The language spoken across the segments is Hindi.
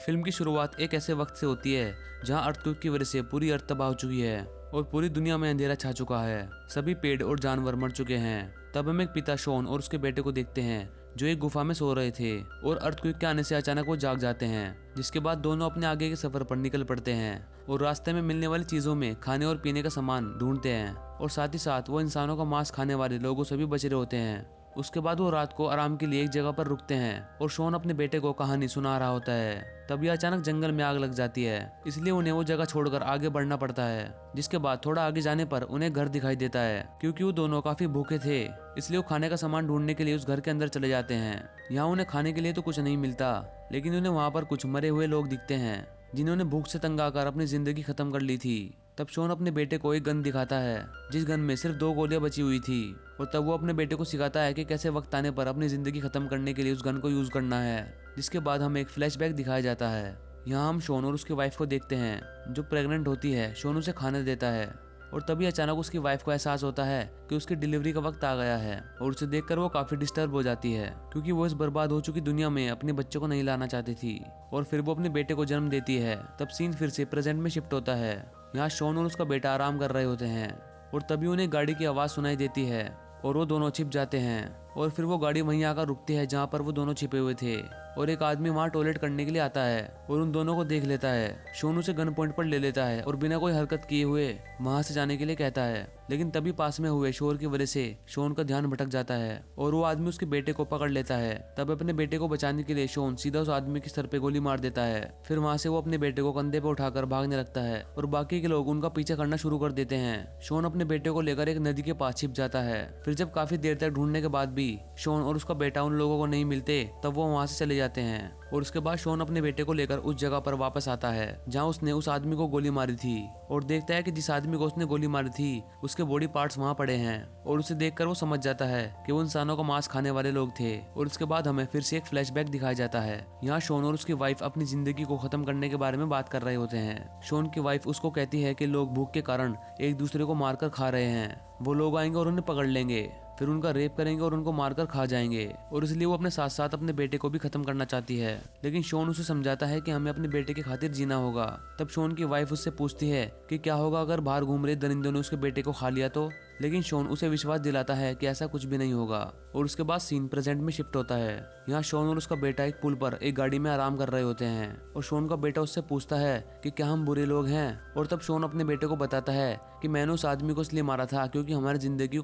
फिल्म की शुरुआत एक ऐसे वक्त से होती है जहां अर्थक्वेक की वजह से पूरी अर्थ तबाह हो चुकी है और पूरी दुनिया में अंधेरा छा चुका है। सभी पेड़ और जानवर मर चुके हैं। तब हम एक पिता शॉन और उसके बेटे को देखते हैं जो एक गुफा में सो रहे थे और अर्थक्वेक के आने से अचानक वो जाग जाते हैं, जिसके बाद दोनों अपने आगे के सफर पर निकल पड़ते हैं और रास्ते में मिलने वाली चीजों में खाने और पीने का सामान ढूंढते हैं और साथ ही साथ वो इंसानों का मांस खाने वाले लोगों से भी बच रहे होते हैं। उसके बाद वो रात को आराम के लिए एक जगह पर रुकते हैं और शॉन अपने बेटे को कहानी सुना रहा होता है। तभी अचानक जंगल में आग लग जाती है, इसलिए उन्हें वो जगह छोड़कर आगे बढ़ना पड़ता है। जिसके बाद थोड़ा आगे जाने पर उन्हें घर दिखाई देता है। क्योंकि वो दोनों काफी भूखे थे, इसलिए वो खाने का सामान ढूंढने के लिए उस घर के अंदर चले जाते हैं। यहाँ उन्हें खाने के लिए तो कुछ नहीं मिलता, लेकिन उन्हें वहाँ पर कुछ मरे हुए लोग दिखते हैं जिन्होंने भूख से तंग आकर अपनी जिंदगी खत्म कर ली थी। तब शॉन अपने बेटे को एक गन दिखाता है जिस गन में सिर्फ 2 गोलियां बची हुई थी और तब वो अपने बेटे को सिखाता है कि कैसे वक्त आने पर अपनी जिंदगी खत्म करने के लिए उस गन को यूज करना है। जिसके बाद हमें एक फ्लैशबैक दिखाया जाता है। यहाँ हम शॉन और उसकी वाइफ को देखते हैं जो प्रेग्नेंट होती है। शॉन उसे खाने देता है और तभी अचानक उसकी वाइफ को एहसास होता है कि उसकी डिलीवरी का वक्त आ गया है और उसे देखकर वो काफी डिस्टर्ब हो जाती है, क्योंकि वो इस बर्बाद हो चुकी दुनिया में अपने बच्चे को नहीं लाना चाहती थी और फिर वो अपने बेटे को जन्म देती है। तब सीन फिर से प्रेजेंट में शिफ्ट होता है। यहाँ शॉन और उसका बेटा आराम कर रहे होते हैं और तभी उन्हें गाड़ी की आवाज सुनाई देती है और वो दोनों छिप जाते हैं और फिर वो गाड़ी वहीं आकर रुकती है जहाँ पर वो दोनों छिपे हुए थे और एक आदमी वहाँ टॉयलेट करने के लिए आता है और उन दोनों को देख लेता है। शॉन उसे गन पॉइंट पर ले लेता है और बिना कोई हरकत किए हुए वहाँ से जाने के लिए कहता है, लेकिन तभी पास में हुए शोर की वजह से शॉन का ध्यान भटक जाता है और वो आदमी उसके बेटे को पकड़ लेता है। तब अपने बेटे को बचाने के लिए शॉन सीधा उस आदमी के सर पे गोली मार देता है। फिर वहाँ से वो अपने बेटे को कंधे पे उठाकर भागने लगता है और बाकी के लोग उनका पीछा करना शुरू कर देते हैं। शॉन अपने बेटे को लेकर एक नदी के पास छिप जाता है। फिर जब काफी देर तक ढूंढने के बाद भी शॉन और उसका बेटा उन लोगों को नहीं मिलते, तब वो वहाँ से चले जाते हैं और उसके बाद शॉन अपने बेटे को लेकर उस जगह पर वापस आता है जहाँ उसने उस आदमी को गोली मारी थी और देखता है कि जिस आदमी को उसने गोली मारी थी उसके बॉडी पार्ट्स वहाँ पड़े हैं और उसे देखकर वो समझ जाता है कि वो इंसानों का मांस खाने वाले लोग थे। और उसके बाद हमें फिर से एक फ्लैशबैक दिखाया जाता है। यहाँ शॉन और उसकी वाइफ अपनी जिंदगी को खत्म करने के बारे में बात कर रहे होते हैं। शॉन की वाइफ उसको कहती है कि लोग भूख के कारण एक दूसरे को मारकर खा रहे हैं, वो लोग आएंगे और उन्हें पकड़ लेंगे, फिर उनका रेप करेंगे और उनको मारकर खा जाएंगे और इसलिए वो अपने साथ साथ अपने बेटे को भी खत्म करना चाहती है। लेकिन शॉन उसे समझाता है कि हमें अपने बेटे की खातिर जीना होगा। तब शॉन की वाइफ उससे पूछती है कि क्या होगा अगर बाहर घूम रहे दरिंदों ने उसके बेटे को खा लिया तो, लेकिन शॉन उसे विश्वास दिलाता है कि ऐसा कुछ भी नहीं होगा। और उसके बाद सीन प्रेजेंट में शिफ्ट होता है। यहाँ शॉन और उसका बेटा एक पुल पर एक गाड़ी में आराम कर रहे होते हैं और शॉन का बेटा उससे पूछता है कि क्या हम बुरे लोग हैं। और तब शॉन अपने बेटे को बताता है कि मैंने उस आदमी को इसलिए मारा था क्योंकि हमारी जिंदगी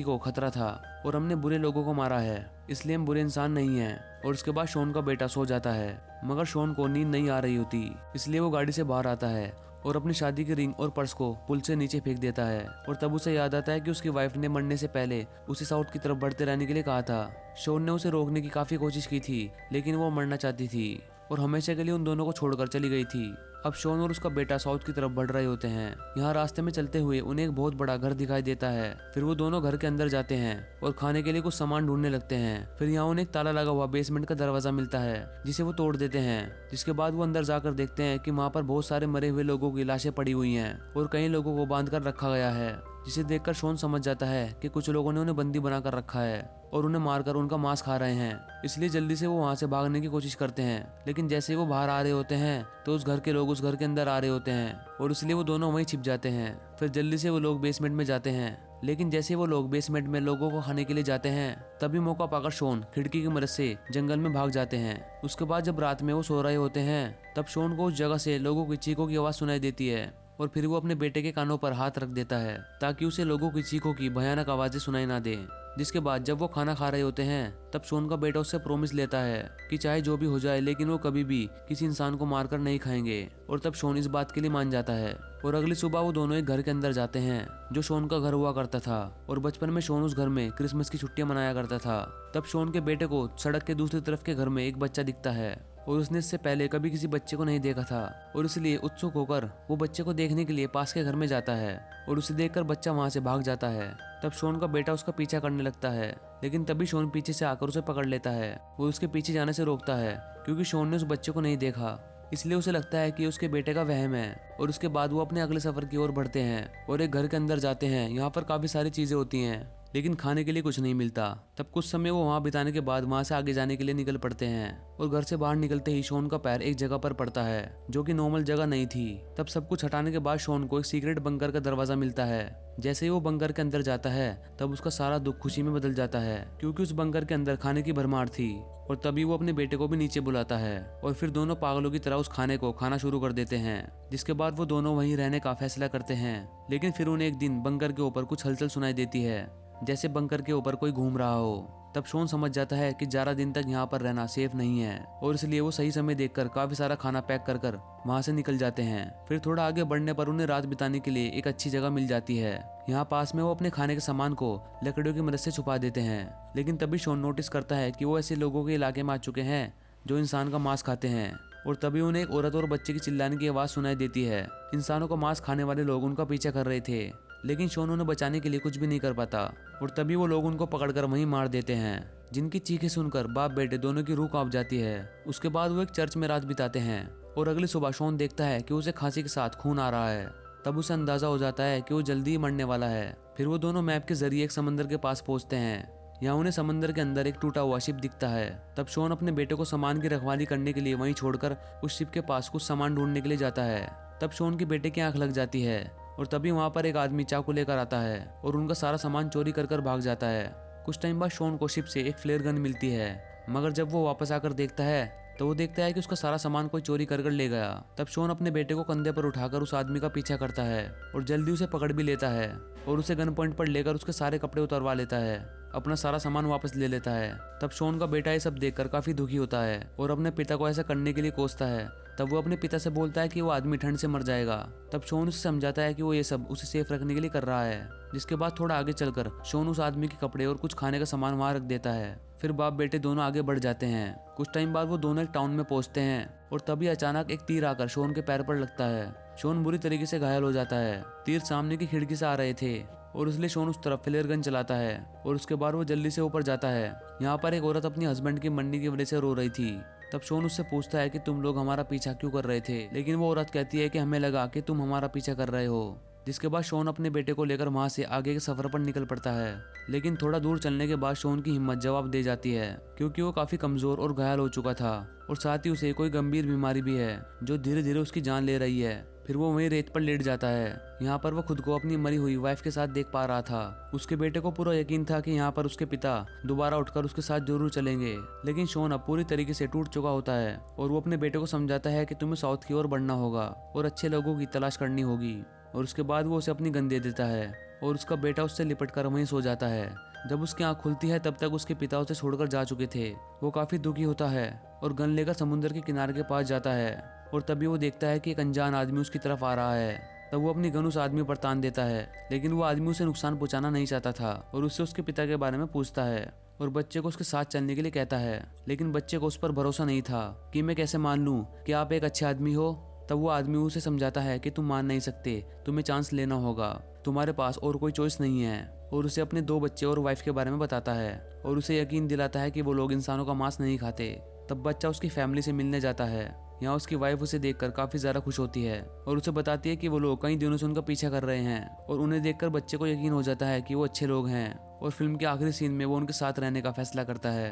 को खतरा था और हमने बुरे लोगों को मारा है, इसलिए हम बुरे इंसान नहीं हैं। और उसके बाद शॉन का बेटा सो जाता है, मगर शॉन को नींद नहीं आ रही होती, इसलिए वो गाड़ी से बाहर आता है और अपनी शादी की रिंग और पर्स को पुल से नीचे फेंक देता है। और तब उसे याद आता है कि उसकी वाइफ ने मरने से पहले उसे साउथ की तरफ बढ़ते रहने के लिए कहा था। शॉन ने उसे रोकने की काफी कोशिश की थी, लेकिन वो मरना चाहती थी और हमेशा के लिए उन दोनों को छोड़कर चली गई थी। अब शॉन और उसका बेटा साउथ की तरफ बढ़ रहे होते हैं। यहाँ रास्ते में चलते हुए उन्हें एक बहुत बड़ा घर दिखाई देता है। फिर वो दोनों घर के अंदर जाते हैं और खाने के लिए कुछ सामान ढूंढने लगते हैं। फिर यहाँ उन्हें एक ताला लगा हुआ बेसमेंट का दरवाजा मिलता है जिसे वो तोड़ देते हैं। जिसके बाद वो अंदर जाकर देखते हैं कि वहाँ पर बहुत सारे मरे हुए लोगों की लाशें पड़ी हुई हैं और कई लोगों को बांध कर रखा गया है, जिसे देखकर शॉन समझ जाता है कि कुछ लोगों ने उन्हें बंदी बनाकर रखा है और उन्हें मारकर उनका मांस खा रहे हैं। इसलिए जल्दी से वो वहाँ से भागने की कोशिश करते हैं, लेकिन जैसे ही वो बाहर आ रहे होते हैं तो उस घर के लोग उस घर के अंदर आ रहे होते हैं और इसलिए वो दोनों वहीं छिप जाते हैं। फिर जल्दी से वो लोग बेसमेंट में जाते हैं, लेकिन जैसे वो लोग बेसमेंट में लोगों को खाने के लिए जाते हैं तभी मौका पाकर शॉन खिड़की की मदद से जंगल में भाग जाते हैं। उसके बाद जब रात में वो सो रहे होते हैं तब शॉन को उस जगह से लोगों की चीखों की आवाज सुनाई देती है और फिर वो अपने बेटे के कानों पर हाथ रख देता है ताकि उसे लोगों की चीखों की भयानक आवाजें सुनाई ना दे। जिसके बाद जब वो खाना खा रहे होते हैं तब शॉन का बेटा उससे प्रॉमिस लेता है कि चाहे जो भी हो जाए लेकिन वो कभी भी किसी इंसान को मारकर नहीं खाएंगे। और तब शॉन इस बात के लिए मान जाता है और अगली सुबह वो दोनों एक घर के अंदर जाते हैं जो शॉन का घर हुआ करता था और बचपन में शॉन उस घर में क्रिसमस की छुट्टियां मनाया करता था। तब शॉन के बेटे को सड़क के दूसरी तरफ के घर में एक बच्चा दिखता है और उसने इससे पहले कभी किसी बच्चे को नहीं देखा था और इसलिए उत्सुक होकर वो बच्चे को देखने के लिए पास के घर में जाता है और उसे देखकर बच्चा वहां से भाग जाता है। तब शॉन का बेटा उसका पीछा करने लगता है, लेकिन तभी शॉन पीछे से आकर उसे पकड़ लेता है। वो उसके पीछे जाने से रोकता है क्योंकि शॉन ने उस बच्चे को नहीं देखा, इसलिए उसे लगता है कि उसके बेटे का वहम है। और उसके बाद वो अपने अगले सफर की ओर बढ़ते हैं और एक घर के अंदर जाते हैं। यहाँ पर काफी सारी चीजें होती हैं लेकिन खाने के लिए कुछ नहीं मिलता। तब कुछ समय वो वहाँ बिताने के बाद वहाँ से आगे जाने के लिए निकल पड़ते हैं और घर से बाहर निकलते ही शॉन का पैर एक जगह पर पड़ता है जो कि नॉर्मल जगह नहीं थी। तब सब कुछ हटाने के बाद शॉन को एक सीक्रेट बंकर का दरवाजा मिलता है। जैसे ही वो बंकर के अंदर जाता है तब उसका सारा दुख खुशी में बदल जाता है, क्योंकि उस बंकर के अंदर खाने की भरमार थी। और तभी वो अपने बेटे को भी नीचे बुलाता है और फिर दोनों पागलों की तरह उस खाने को खाना शुरू कर देते हैं, जिसके बाद वो दोनों वहीं रहने का फैसला करते हैं। लेकिन फिर उन्हें एक दिन बंकर के ऊपर कुछ हलचल सुनाई देती है, जैसे बंकर के ऊपर कोई घूम रहा हो। तब शॉन समझ जाता है कि 11 दिन तक यहाँ पर रहना सेफ नहीं है और इसलिए वो सही समय देखकर काफी सारा खाना पैक कर वहाँ से निकल जाते हैं। फिर थोड़ा आगे बढ़ने पर उन्हें रात बिताने के लिए एक अच्छी जगह मिल जाती है। यहाँ पास में वो अपने खाने के सामान को लकड़ियों की मदद से छुपा देते हैं। लेकिन तभी शॉन नोटिस करता है कि वो ऐसे लोगों के इलाके में आ चुके हैं जो इंसान का मांस खाते हैं। और तभी उन्हें एक औरत और बच्चे की चिल्लाने की आवाज सुनाई देती है। इंसानों का मांस खाने वाले लोग उनका पीछा कर रहे थे, लेकिन शॉन उन्हें बचाने के लिए कुछ भी नहीं कर पाता और तभी वो लोग उनको पकड़कर वहीं मार देते हैं, जिनकी चीखें सुनकर बाप बेटे दोनों की रूह कांप जाती है। उसके बाद वो एक चर्च में रात बिताते हैं और अगली सुबह शॉन देखता है कि उसे खांसी के साथ खून आ रहा है। तब उसे अंदाजा हो जाता है कि वो जल्दी ही मरने वाला है। फिर वो दोनों मैप के जरिए एक समंदर के पास पहुंचते हैं। यहाँ उन्हें समंदर के अंदर एक टूटा हुआ शिप दिखता है। तब शॉन अपने बेटे को सामान की रखवाली करने के लिए वहीं छोड़कर उस शिप के पास कुछ सामान ढूंढने के लिए जाता है। तब शॉन की बेटे की आंख लग जाती है और तभी वहाँ पर एक आदमी चाकू लेकर आता है और उनका सारा सामान चोरी कर भाग जाता है। कुछ टाइम बाद शॉन को शिप से एक फ्लेयर गन मिलती है, मगर जब वो वापस आकर देखता है तो वो देखता है कि उसका सारा सामान कोई चोरी कर ले गया। तब शॉन अपने बेटे को कंधे पर उठाकर उस आदमी का पीछा करता है और जल्दी उसे पकड़ भी लेता है और उसे गन पॉइंट पर लेकर उसके सारे कपड़े उतरवा लेता है, अपना सारा सामान वापस ले लेता है। तब शॉन का बेटा ये सब देखकर काफी दुखी होता है और अपने पिता को ऐसा करने के लिए कोसता है। तब वो अपने पिता से बोलता है कि वो आदमी ठंड से मर जाएगा। तब शॉन उसे समझाता है कि वो ये सब उसे सेफ रखने के लिए कर रहा है। जिसके बाद थोड़ा आगे चलकर शॉन उस आदमी के कपड़े और कुछ खाने का सामान वहां रख देता है। फिर बाप बेटे दोनों आगे बढ़ जाते हैं। कुछ टाइम बाद वो दोनों एक टाउन में पहुंचते हैं और तभी अचानक एक तीर आकर शॉन के पैर पर लगता है। शॉन बुरी तरीके से घायल हो जाता है। तीर सामने की खिड़की से आ रहे थे और इसलिए शॉन उस तरफ फ्लेयर गन चलाता है और उसके बाद वो जल्दी से ऊपर जाता है। यहाँ पर एक औरत अपनी हस्बैंड की मरने की वजह से रो रही थी। तब शॉन उससे पूछता है कि तुम लोग हमारा पीछा क्यों कर रहे थे, लेकिन वो औरत कहती है कि हमें लगा कि तुम हमारा पीछा कर रहे हो। जिसके बाद शॉन अपने बेटे को लेकर वहां से आगे के सफर पर निकल पड़ता है। लेकिन थोड़ा दूर चलने के बाद शॉन की हिम्मत जवाब दे जाती है, क्योंकि वो काफी कमजोर और घायल हो चुका था और साथ ही उसे कोई गंभीर बीमारी भी है जो धीरे धीरे उसकी जान ले रही है। फिर वो वहीं रेत पर लेट जाता है। यहाँ पर वो खुद को अपनी मरी हुई वाइफ के साथ देख पा रहा था। उसके बेटे को पूरा यकीन था कि यहाँ पर उसके पिता दोबारा उठकर उसके साथ जरूर चलेंगे, लेकिन शॉन अब पूरी तरीके से टूट चुका होता है और वो अपने बेटे को समझाता है कि तुम्हें साउथ की ओर बढ़ना होगा और अच्छे लोगों की तलाश करनी होगी। और उसके बाद वो उसे अपनी गन दे देता है और उसका बेटा उससे लिपट कर वहीं सो जाता है। जब उसकी आंख खुलती है तब तक उसके पिता उसे छोड़कर जा चुके थे। वो काफी दुखी होता है और गन लेकर समुद्र के किनारे के पास जाता है और तभी वो देखता है कि एक अनजान आदमी उसकी तरफ आ रहा है। तब वो अपनी गन उस आदमी पर तान देता है, लेकिन वो आदमी उसे नुकसान पहुंचाना नहीं चाहता था और उससे उसके पिता के बारे में पूछता है और बच्चे को उसके साथ चलने के लिए कहता है। लेकिन बच्चे को उस पर भरोसा नहीं था कि मैं कैसे मान लूं कि आप एक अच्छे आदमी हो। तब वो आदमी उसे समझाता है कि तुम मान नहीं सकते, तुम्हें चांस लेना होगा, तुम्हारे पास और कोई चॉइस नहीं है, और उसे अपने 2 बच्चे और वाइफ के बारे में बताता है और उसे यकीन दिलाता है कि वो लोग इंसानों का मांस नहीं खाते। तब बच्चा उसकी फैमिली से मिलने जाता है। यहाँ उसकी वाइफ उसे देखकर काफी ज्यादा खुश होती है और उसे बताती है कि वो लोग कई दिनों से उनका पीछा कर रहे हैं और उन्हें देखकर बच्चे को यकीन हो जाता है कि वो अच्छे लोग हैं और फिल्म के आखिरी सीन में वो उनके साथ रहने का फैसला करता है।